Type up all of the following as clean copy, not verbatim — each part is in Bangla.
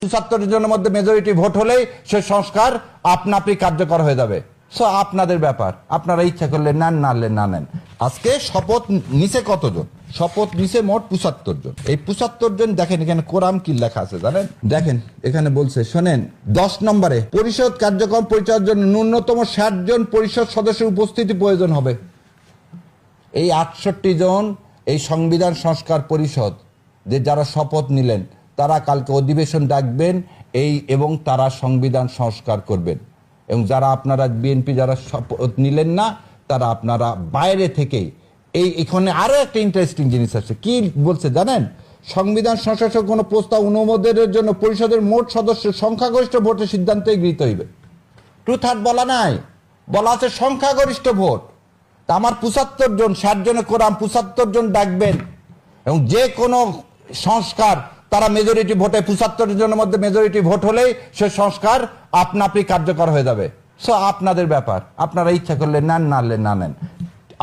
৭৫ জনের মধ্যে মেজরিটি ভোট হলেই সে সংস্কার আপনা আপনি কার্যকর হয়ে যাবে। সো আপনাদের ব্যাপার, আপনারা ইচ্ছা করলে নেন, না না নেন। আজকে শপথ নিচে কতজন? শপথ নিচে মোট ৭৫ জন। এই ৭৫ জন দেখেন এখানে কোরাম কি লেখা আছে জানেন? দেখেন এখানে বলছে, শোনেন 10 নম্বরে পরিষদ কার্যক্রম পরিচালনার জন্য ন্যূনতম 60 জন পরিষদ সদস্যের উপস্থিতি প্রয়োজন হবে। এই 68 জন এই সংবিধান সংস্কার পরিষদ যে যারা শপথ নিলেন তারা কালকে অধিবেশন ডাকবেন এবং তারা সংবিধান সংস্কার করবেন। এবং যারা আপনারা বিএনপি যারা শপথ নিলেন না তারা আপনারা বাইরে থেকেই এখানে আরো একটা ইন্টারেস্টিং জিনিস আছে। কি বলছে জানেন? সংবিধান সংশোধনের কোনো প্রস্তাব অনুমোদনের জন্য পরিষদের মোট সদস্যের সংখ্যাগরিষ্ঠ ভোটের সিদ্ধান্তই গৃহীত হইবে। 2/3 বলা নাই, বলা আছে সংখ্যাগরিষ্ঠ ভোট। তা আমার ৭৫ জন, 60 জনে কোরাম ৭৫ জন ডাকবেন এবং যে কোনো সংস্কার তারা মেজরিটি ভোটে ৭৫ জনের মধ্যে মেজরিটি ভোট হলেই সে সংস্কার আপনা আপনি কার্যকর হয়ে যাবে। সো আপনাদের ব্যাপার, আপনারা ইচ্ছা করলে নেন, না নেন।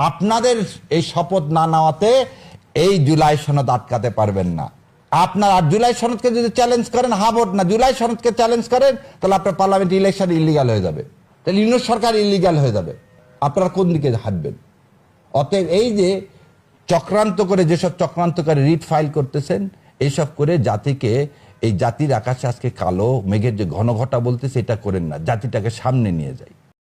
আপনাদের এই শপথ না নেওয়াতে এই জুলাই সনদ আটকাতে পারবেন না। আপনার আর জুলাই সনদকে যদি চ্যালেঞ্জ করেন, ভোট না, জুলাই সনদকে চ্যালেঞ্জ করেন, তাহলে আপনার পার্লামেন্ট ইলেকশন ইলিগাল হয়ে যাবে, তাহলে ইউনিট সরকার ইলিগাল হয়ে যাবে। আপনারা কোন দিকে হাঁটবেন? অতএব এই যে চক্রান্ত করে যেসব চক্রান্তকারী রিট ফাইল করতেছেন, এইসব করে জাতিকে, এই জাতির আকাশে আজকে কালো মেঘের যে ঘন ঘটা বলতেছে, এটা করেন না, জাতিটাকে সামনে নিয়ে যায়।